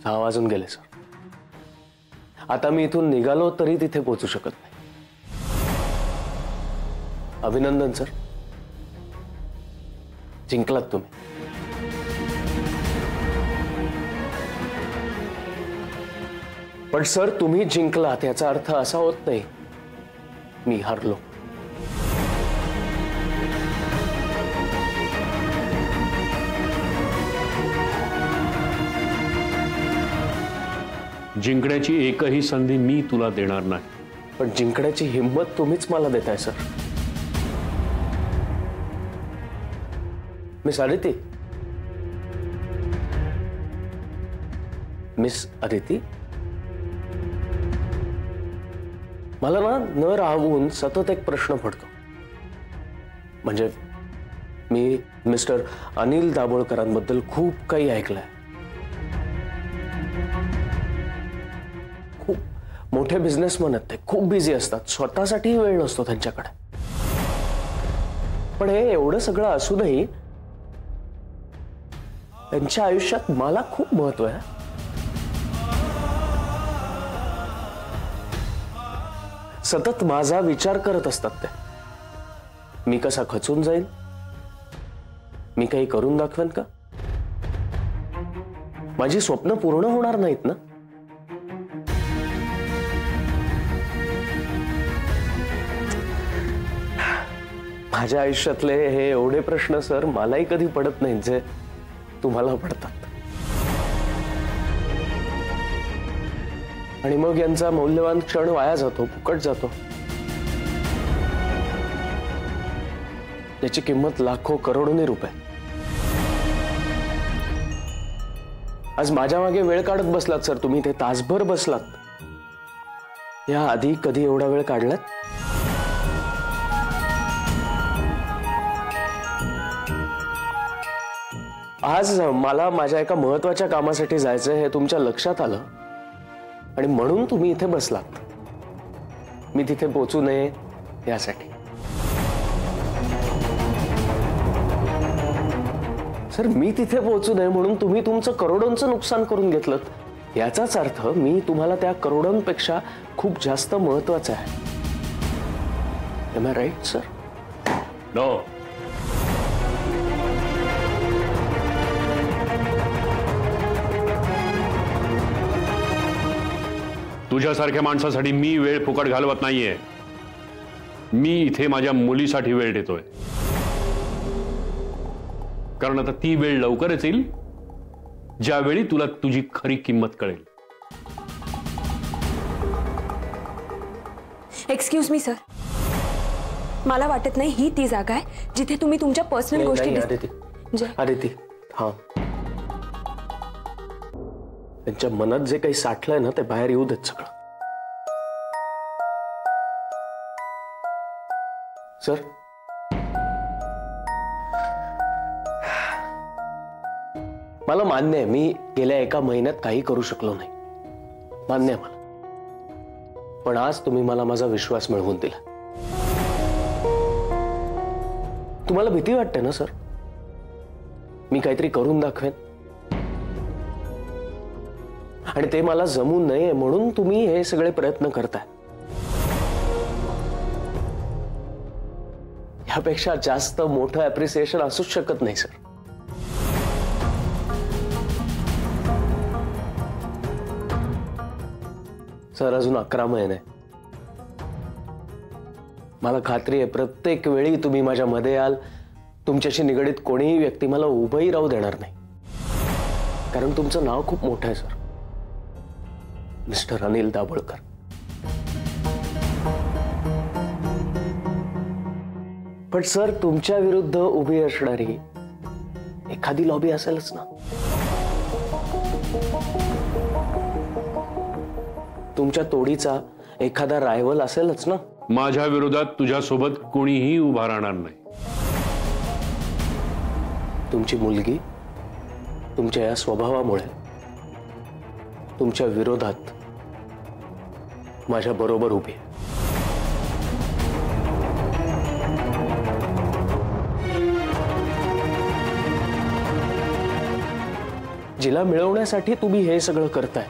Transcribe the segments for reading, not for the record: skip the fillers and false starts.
6 वाजून गेले सर. आता मी इथून निघालो तरी तिथे पोहोचू शकत नाही. अभिनंदन सर, जिंकलात तुम्ही. पण सर, तुम्ही जिंकलात याचा अर्थ असा होत नाही मी हारलो. जिंकण्याची एकही संधी मी तुला देणार नाही. पण जिंकण्याची हिंमत तुम्हीच मला देताय sir. Miss Aditi, miss Aditi, मला ना न राहून सतत एक प्रश्न पडतो. म्हणजे मी मिस्टर अनिल दाभोळकरांबद्दल खूप काही ऐकलंय. खूप मोठे बिझनेसमन आहेत ते, खूप बिझी असतात, स्वतःसाठी वेळ नसतो त्यांच्याकडे. पण हे एवढं सगळं असूनही त्यांच्या आयुष्यात मला खूप महत्व आहे. सतत माझा विचार करत असतात ते. मी कसा खचून जाईल, मी काही करून दाखवेन का, माझी स्वप्न पूर्ण होणार नाहीत ना. माझ्या आयुष्यातले हे एवढे प्रश्न सर मलाही कधी पडत नाहीत जे तुम्हाला पडतात. आणि मग यांचा मौल्यवान क्षण वाया जातो, फुकट जातो. त्याची किंमत लाखो करोडोनी रुपये. आज माझ्या मागे वेळ काढत बसलात सर तुम्ही, ते तासभर बसलात. या आधी कधी एवढा वेळ काढलात? आज मला माझ्या एका महत्वाच्या कामासाठी जायचं हे तुमच्या लक्षात आलं आणि म्हणून तुम्ही इथे बसलात. मी तिथे पोहोचू नये यासाठी. सर, मी तिथे पोहोचू नये म्हणून तुम्ही तुमचं करोडोंचं नुकसान करून घेतलं. याचाच अर्थ मी तुम्हाला त्या करोडोंपेक्षा खूप जास्त महत्वाचं आहे. Am I right sir? No. तुझ्यासारख्या माणसासाठी मी वेळ फुकट घालवत नाहीये. मी इथे माझ्या मुलीसाठी वेळ देतोय. कारण आता ती वेळ लवकरच येईल ज्यावेळी तुला तुझी खरी किंमत कळेल. एक्सक्यूज मी सर, मला वाटत नाही ही ती जागा आहे जिथे तुम्ही तुमच्या पर्सनल गोष्टी. अदिती, हा, त्यांच्या मनात जे काही साठलंय ना ते बाहेर येऊ देत सगळं. सर, मला मान्य आहे मी गेल्या 1 महिन्यात काही करू शकलो नाही, मान्य आहे मला. पण आज तुम्ही मला माझा विश्वास मिळवून दिला. तुम्हाला भीती वाटते ना सर मी काहीतरी करून दाखवेन, आणि ते मला जमू नये म्हणून तुम्ही हे सगळे प्रयत्न करताय. यापेक्षा जास्त मोठं अप्रिसिएशन असूच शकत नाही सर. सर, अजून 11 महिने. मला खात्री आहे प्रत्येक वेळी तुम्ही माझ्या मध्ये याल. तुमच्याशी निगडीत कोणीही व्यक्ती मला उभंही राहू देणार नाही, कारण तुमचं नाव खूप मोठं आहे सर, मिस्टर अनिल दाभोळकर. पण सर, तुमच्या विरुद्ध उभी असणारी एखादी लॉबी असेलच ना. तुमच्या तोडीचा एखादा रायव्हल असेलच ना. माझ्या विरोधात तुझ्यासोबत कोणीही उभा राहणार नाही. तुमची मुलगी तुमच्या या स्वभावामुळे तुमच्या विरोधात माझ्या बरोबर उभी आहे. जिला मिळवण्यासाठी तुम्ही हे सगळं करताय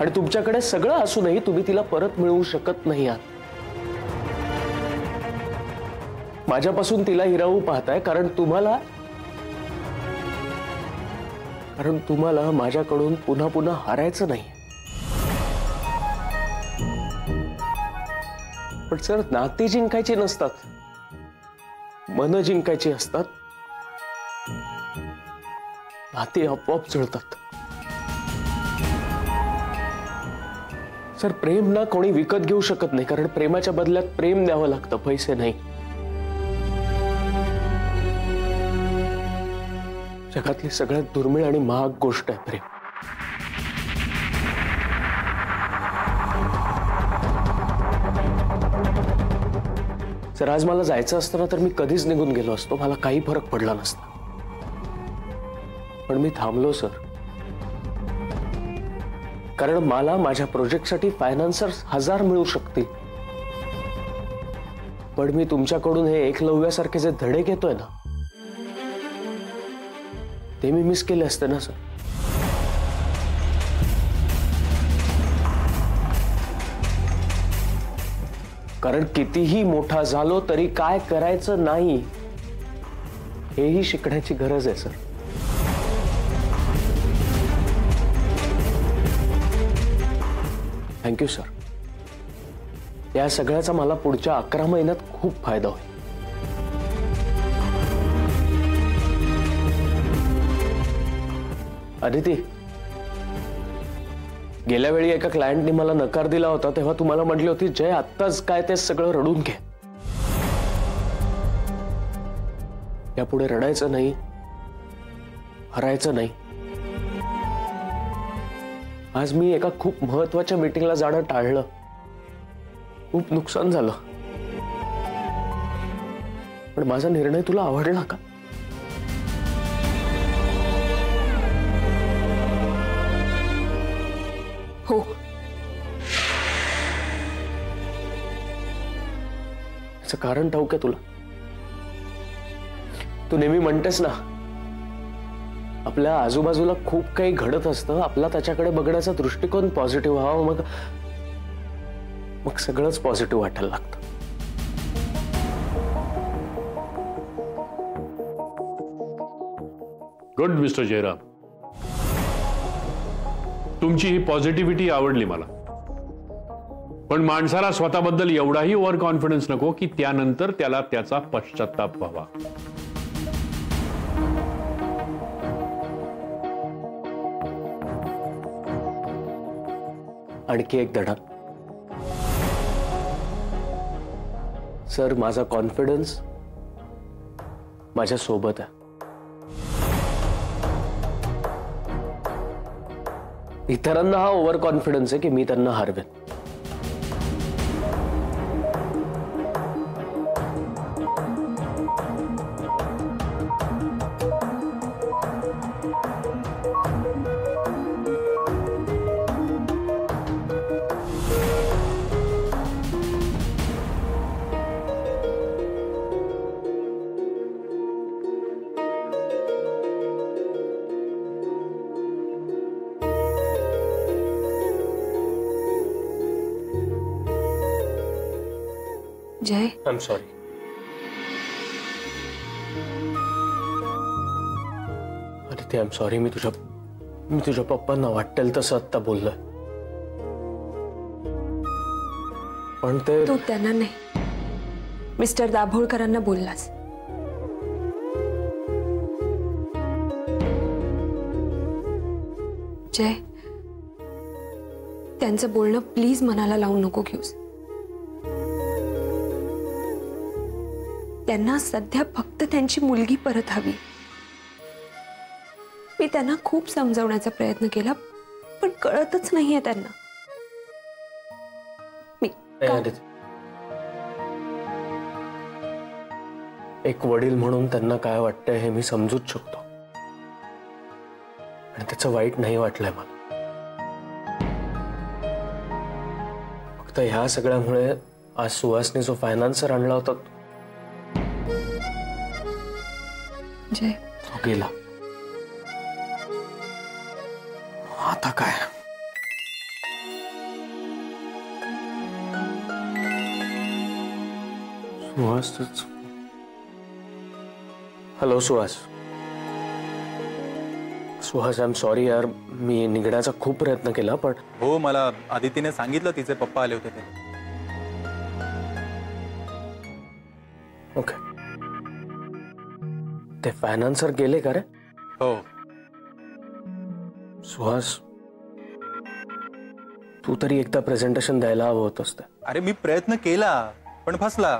आणि तुमच्याकडे सगळं असूनही तुम्ही तिला परत मिळवू शकत नाही आहात. माझ्यापासून तिला हिरावू पाहताय कारण तुम्हाला माझ्याकडून पुन्हा पुन्हा हारायचं नाही. पण सर, नाती जिंकायची नसतात, मन जिंकायची असतात. नाती आपोआप जुळतात. सर, प्रेम ना कोणी विकत घेऊ शकत नाही, कारण प्रेमाच्या बदल्यात प्रेम द्यावं लागतं, पैसे नाही. जगातली सगळ्यात दुर्मिळ आणि महाग गोष्ट आहे प्रेम. सर, आज मला जायचं असतं ना तर मी कधीच निघून गेलो असतो, मला काही फरक पडला नसता. पण मी थांबलो सर, कारण मला माझ्या प्रोजेक्टसाठी फायनान्सर्स 1000 मिळू शकतील. पण मी तुमच्याकडून हे एकलव्यासारखे जे धडे घेतोय ना, ते मी मिस केले असते ना सर. कारण कितीही मोठा झालो तरी काय करायचं नाही हेही शिकण्याची गरज आहे सर. Thank you sir. या सगळ्याचा मला पुढच्या 11 महिन्यात खूप फायदा होईल. अदिती, गेल्या वेळी एका क्लायंटनी मला नकार दिला होता तेव्हा तुम्हाला म्हटली होती, जय आत्ताच काय ते सगळं रडून घे, यापुढे रडायचं नाही, हरायचं नाही. आज मी एका खूप महत्वाच्या मीटिंगला जाणं टाळलं, खूप नुकसान झालं. पण माझा निर्णय तुला आवडला का? हो. याचं कारण ठाऊक आहे तुला? तू नेहमी म्हणतेस ना, आपल्या आजूबाजूला खूप काही घडत असतं, आपला त्याच्याकडे बघण्याचा दृष्टिकोन पॉझिटिव्ह व्हावा, मग सगळंच पॉझिटिव्ह वाटायला लागतं. गुड मिस्टर जयराम, तुमची ही पॉझिटिव्हिटी आवडली मला. पण माणसाला स्वतःबद्दल एवढाही ओव्हर कॉन्फिडन्स नको की त्यानंतर त्याला त्याचा पश्चाताप व्हावा. आणखी एक धडा सर, माझा कॉन्फिडन्स माझ्या सोबत आहे. इतरांना हा ओव्हर कॉन्फिडन्स आहे की मी त्यांना हरवेन. Jay, I am sorry. Aditi, I am sorry. मी तुझ्या पप्पांना वाटेल तसं आत्ता बोललोय, पण ते तू त्यांना नाही, मिस्टर दाभोळकरांना बोललास. जय, त्यांचं बोलणं प्लीज मनाला लावून नको घेऊस. त्यांना सध्या फक्त त्यांची मुलगी परत हवी. मी त्यांना खूप समजावण्याचा प्रयत्न केला, पण कळतच नाहीये त्यांना. एक वडील म्हणून त्यांना काय वाटतंय हे मी समजूच शकतो, आणि त्याचं वाईट नाही वाटलंय मला. फक्त ह्या सगळ्यामुळे आज सुहासने जो फायनान्सर आणला होता जय, तो गेला. आता काय? सुहासच. Hello Suhas. Suhas, I am sorry यार, मी निघण्याचा खूप प्रयत्न केला पण. हो, मला आदितीने सांगितलं तिचे पप्पा आले होते ते. ओके. ते फायनान्सर गेले का रे? हो. सुहास, तू तरी एकदा प्रेझेंटेशन द्यायला हवं होतंस. अरे मी प्रयत्न केला पण फसला.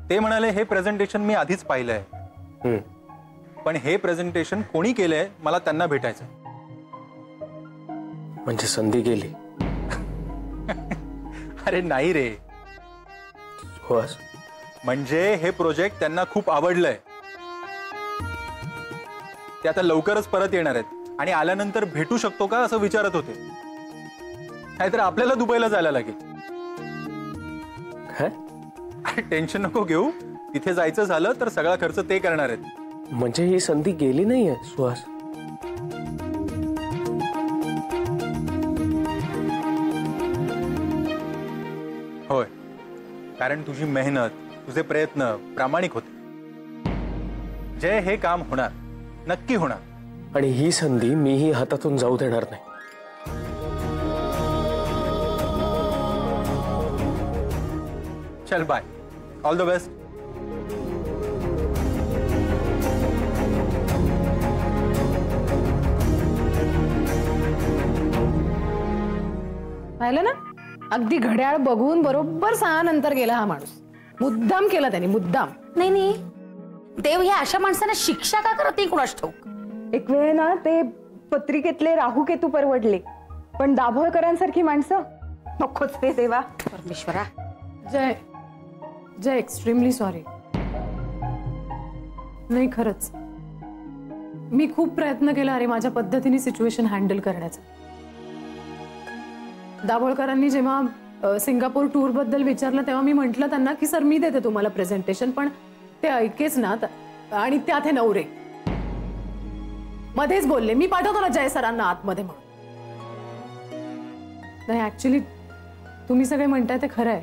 ते म्हणाले हे प्रेझेंटेशन मी आधीच पाहिलंय, पण हे प्रेझेंटेशन कोणी केलंय मला त्यांना भेटायचं. म्हणजे संधी गेली. अरे नाही रे, सुहास, म्हणजे हे प्रोजेक्ट त्यांना खूप आवडलंय. ते आता लवकरच परत येणार आहेत आणि आल्यानंतर भेटू शकतो का असं विचारत होते. नाहीतर आपल्याला दुबईला जायला लागेल. काय? अरे टेन्शन नको घेऊ, तिथे जायचं झालं तर सगळा खर्च ते करणार आहेत. म्हणजे ही संधी गेली नाहीये सुहास. होय, कारण तुझी मेहनत, तुझे प्रयत्न प्रामाणिक होते. जय, हे काम होणार, नक्की होणार. आणि ही संधी मीही हातातून जाऊ देणार नाही. चल बाय, ऑल द बेस्ट. पाहिलं ना, अगदी घड्याळ बघून बरोबर 6 नंतर गेला हा माणूस. मुद्दाम केला त्यांनी, मुद्दाम. नाही नाही, देव या अशा माणसांना शिक्षा का करत नाही कुणास ठाऊक. एक वेळ ना ते पत्रिकेतले राहू केतू परवडले, पण दाभोळकरांसारखी माणसं नकोच ते देवा. परमेश्वरा. जय, जय एक्स्ट्रीमली सॉरी. नाही खरंच, मी खूप प्रयत्न केला अरे माझ्या पद्धतीने सिच्युएशन हँडल करण्याचा. दाभोळकरांनी जेव्हा सिंगापूर टूर बद्दल विचारलं तेव्हा मी म्हंटल त्यांना की सर मी देते तुम्हाला प्रेझेंटेशन, पण ते ऐकेच ना. आणि त्यात हे नवरे मध्येच बोलले मी पाठवतो ना जय सरांना आतमध्ये म्हणून. नाही ऍक्च्युली तुम्ही सगळे म्हणताय ते खरं आहे.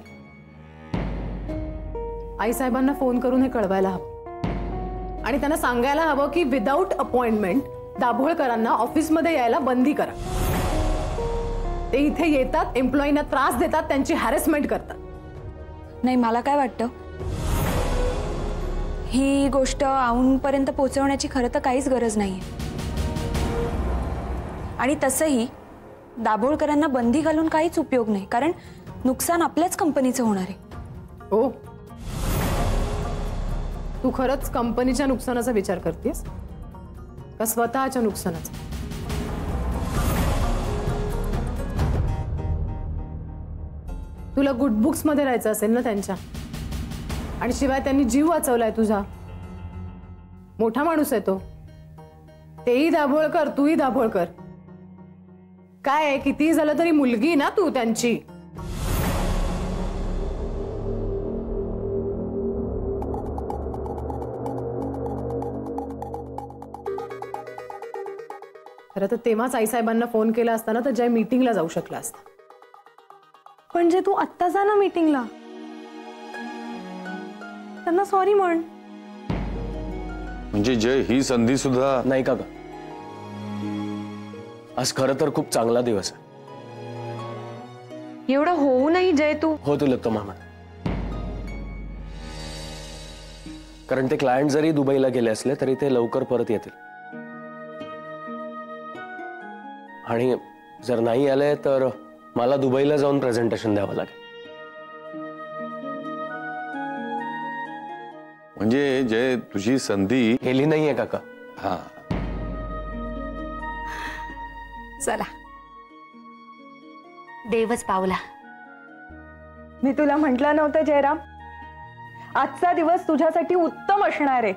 आई साहेबांना फोन करून हे कळवायला हवं आणि त्यांना सांगायला हवं की विदाऊट अपॉइंटमेंट दाभोळकरांना ऑफिसमध्ये यायला बंदी करा. ते इथे येतात, एम्प्लॉईना त्रास देतात, त्यांची हॅरेसमेंट करतात. नाही, मला काय वाटतं, ही गोष्ट औंधपर्यंत पोहोचवण्याची खरं तर काहीच गरज नाहीये. आणि तसंही दाभोळकरांना बंदी घालून काहीच उपयोग नाही, कारण नुकसान आपल्याच कंपनीचं होणार आहे. हो, तू खरंच कंपनीच्या नुकसानाचा विचार करतेस का स्वतःच्या नुकसानाचा? तुला गुड बुक्स मध्ये राहायचं असेल ना त्यांच्या, आणि शिवाय त्यांनी जीव वाचवलाय तुझा. मोठा माणूस आहे तो. तेही दाभोळकर, तूही दाभोळकर. काय आहे, कितीही झालं तरी मुलगी ना तू त्यांची. खरं तर तेव्हाच आईसाहेबांना फोन केला असताना तर जय मीटिंगला जाऊ शकला असता. पण जे तू आत्ता जा ना मीटिंगला, त्यांना सॉरी म्हण. म्हणजे जय, ही संधी सुद्धा नाही का ग? आज खरं तर खूप चांगला दिवस आहे. एवढं होऊ नाही जय तू. हो तिलोत्तम मामा, कारण ते क्लायंट जरी दुबईला गेले असले तरी ते लवकर परत येतील. आणि जर नाही आले तर मला दुबईला जाऊन प्रेझेंटेशन द्यावं लागेल. म्हणजे जय, तुझी संधी गेली नाहीये काका. हा, चला, देवच पावला. मी तुला म्हटलं नव्हतं जयराम, आजचा दिवस तुझ्यासाठी उत्तम असणार आहे.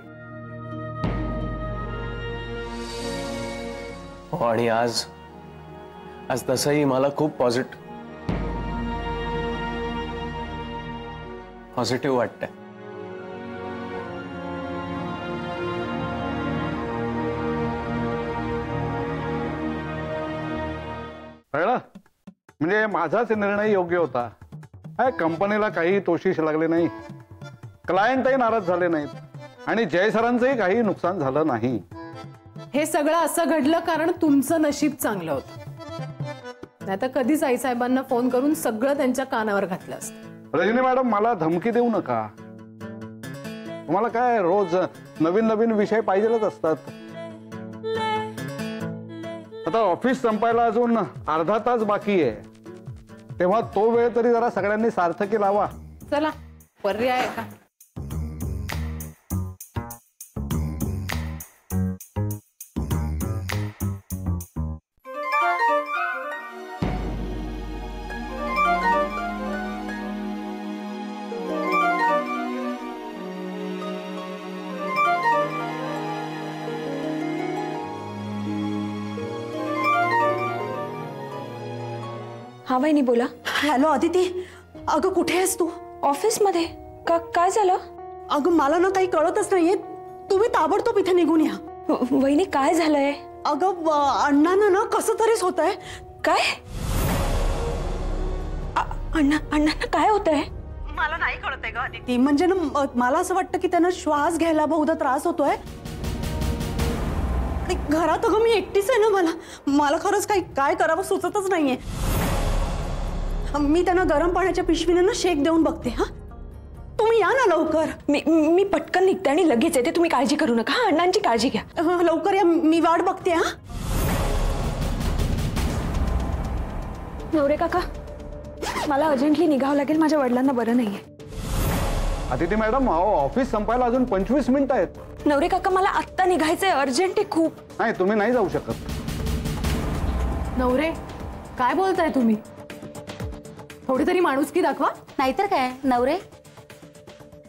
हो, आणि आज तसंही मला खूप पॉझिटिव्ह वाटतंय. म्हणजे माझाच निर्णय योग्य होता. काय कंपनीला काही तोशीष लागले नाही, क्लायंटही नाराज झाले नाहीत आणि जय सरांचंही काही नुकसान झालं नाही. हे सगळं असं घडलं कारण तुमचं नशीब चांगलं होतं, नाही तर कधीच आईसाहेबांना फोन करून सगळं त्यांच्या कानावर घातलं असतं. रजनी मॅडम, मला धमकी देऊ नका. तुम्हाला काय रोज नवीन नवीन विषय पाहिजेच असतात. आता ऑफिस संपायला अजून अर्धा तास बाकी आहे, तेव्हा तो वेळ तरी जरा सगळ्यांनी सार्थकी लावा. चला, पर्याय आहे का? हा वहिनी बोला. हॅलो अदिती, अगं कुठे आहेस तू? ऑफिस मध्ये. काय झालं? अगं मला ना काही कळतच नाहीये, तुम्ही ताबडतोब इथे निघून या. वहिनी काय झालंय? अगं अण्णांना ना कसं तरीच होत आहे. काय? अण्णांना काय होतंय? मला नाही कळतंय ग अदिती. म्हणजे ना मला असं वाटतं की त्यांना श्वास घ्यायला बहुधा त्रास होतोय. घरात अगं मी एकटीच आहे ना, मला खरंच काय करावं सुचतच नाहीये. मी त्यांना गरम पाण्याच्या पिशवीने ना शेक देऊन बघते. हा, तुम्ही या ना लवकर. मी पटकन निघते आणि लगेच येते. तुम्ही काळजी करू नका. अण्णांची काळजी घ्या. लवकर या, मी वाट बघते. हा नवरे काका, मला अर्जंटली निघावं लागेल. माझ्या वडिलांना बरं नाहीये. अदिती मॅडम, ऑफिस संपायला अजून 25 मिनिटं आहेत. नवरे काका, मला आत्ता निघायचंय, अर्जंट आहे खूप. नाही, तुम्ही नाही जाऊ शकत. नवरे, काय बोलताय तुम्ही? थोडी तरी माणुसकी दाखवा. नाहीतर काय नवरे,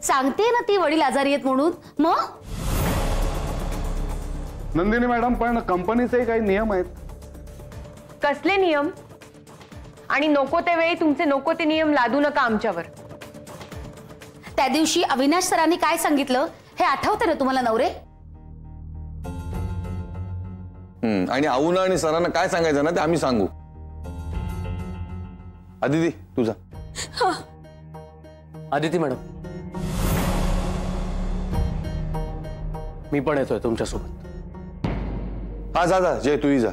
सांगते ना ती वडील आजारी आहेत म्हणून. मग नंदिनी मॅडम, पण कंपनीचे काही नियम आहेत. कसले नियम? आणि नको ते वेळी तुमचे नको ते नियम लादू नका आमच्यावर. त्या दिवशी अविनाश सरांनी काय सांगितलं हे आठवतं ना तुम्हाला नवरे? आणि आऊना आणि सरांना काय सांगायचं ना ते आम्ही सांगू. अदिती तुझा. आदिती मॅडम, मी पण येतोय तुमच्यासोबत. हा जा जा, जय तूही जा.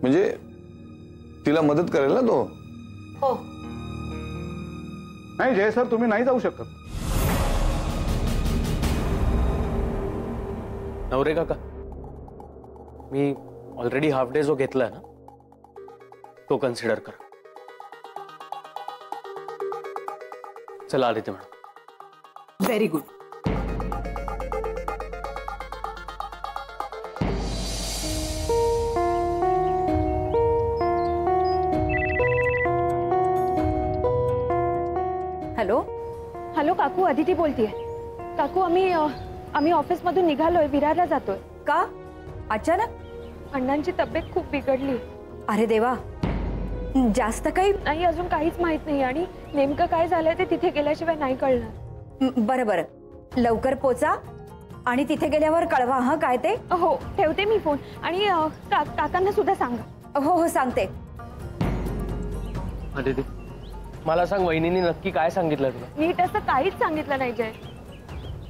म्हणजे तिला मदत करेल ना तो. हो. नाही जय सर, तुम्ही नाही जाऊ शकत. नवरे काका, मी ऑलरेडी हाफ डे जो घेतलाय ना तो कन्सिडर करा. चला Aditya madam. Very good. Hello hello काकू, अदिती बोलतीये. काकू, आम्ही ऑफिस मधून निघालोय, विरारला जातोय. का अचानक? अण्णांची तब्येत खूप बिघडली. अरे देवा, जास्त काही नाही, अजून काहीच माहित नाही आणि नेमकं काय झालंय ते तिथे गेल्याशिवाय नाही कळणार. बरं, लवकर पोचा आणि तिथे गेल्यावर कळवा. हा काय ते? हो, ठेवते मी फोन. आणि काकांना सुद्धा सांगा. हो सांगते. आदिती, मला सांग, वहिनींनी नक्की काय सांगितलं तुला? नीट असं काहीच सांगितलं नाही जय.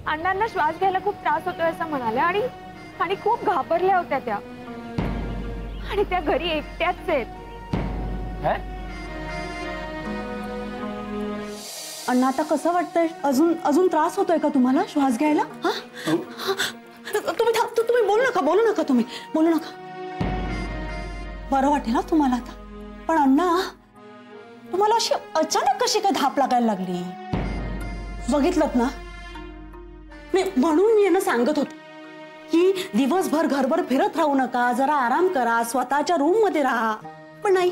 अण्णांना श्वास घ्यायला खूप त्रास होतोय असं म्हणाल्या आणि खूप घाबरल्या होत्या त्या. आणि त्या घरी एकट्याच आहेत. अण्णा, आता कसं वाटतंय? अजून त्रास होतोय का तुम्हाला श्वास घ्यायला? हा, तुम्ही बोलू नका. तुम्ही बोलू नका. बरं वाटेल ना तुम्हाला आता. पण अण्णा, तुम्हाला अशी अचानक कशी काय धाप लागायला लागली? बघितलत ना, मी म्हणून यांना सांगत होते की दिवसभर घरभर फिरत राहू नका, जरा आराम करा, स्वतःच्या रूम मध्ये राहा. पण नाही,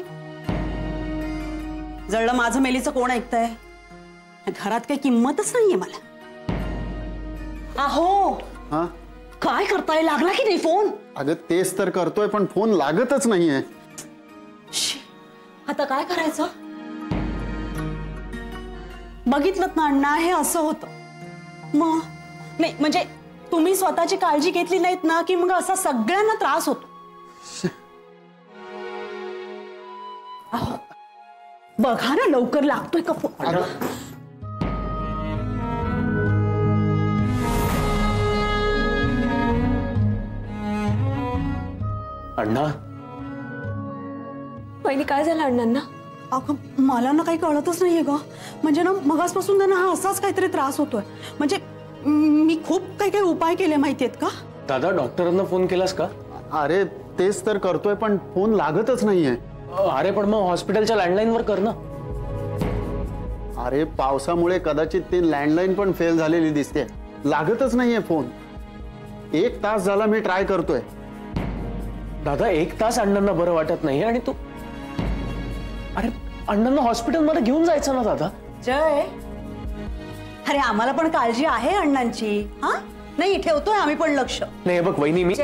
जळलं माझं मेलीचं कोण ऐकतंय? घरात काही किंमतच नाहीये मला. अहो, काय करताय? लागला की नाही फोन? अगं तेच तर करतोय, पण फोन लागतच नाहीये. आता काय करायचं? बघितलं ना अण्णा, हे असं होतं. मग नाही म्हणजे तुम्ही स्वतःची काळजी घेतली नाहीत ना की मग असा सगळ्यांना त्रास होतो. अहो, बघा ना लवकर लागतोय का फोन. अण्णा, वहिनी काय झालं अण्णांना? अगं मला ना काही कळतच नाहीये ग. म्हणजे ना मगासपासून त्यांना हा असाच काहीतरी त्रास होतोय. म्हणजे मी खूप काही काही उपाय केले माहितीयेत का. दादा डॉक्टरांना फोन केलास का? अरे तेच तर करतोय पण फोन लागतच नाहीये. अरे पण मग हॉस्पिटलच्या लँडलाईन वर कर ना. अरे पावसामुळे कदाचित ती लँडलाईन पण फेल झालेली दिसते. लागतच नाहीये फोन. 1 तास झाला मी ट्राय करतोय. दादा 1 तास अण्णांना बरं वाटत नाही आणि तू, अरे अण्णांना हॉस्पिटलमध्ये घेऊन जायचं ना दादा. जय, अरे आम्हाला पण काळजी आहे अण्णांची. हा नाही ठेवतोय आम्ही पण लक्ष. नाही बघ वहिनी, मी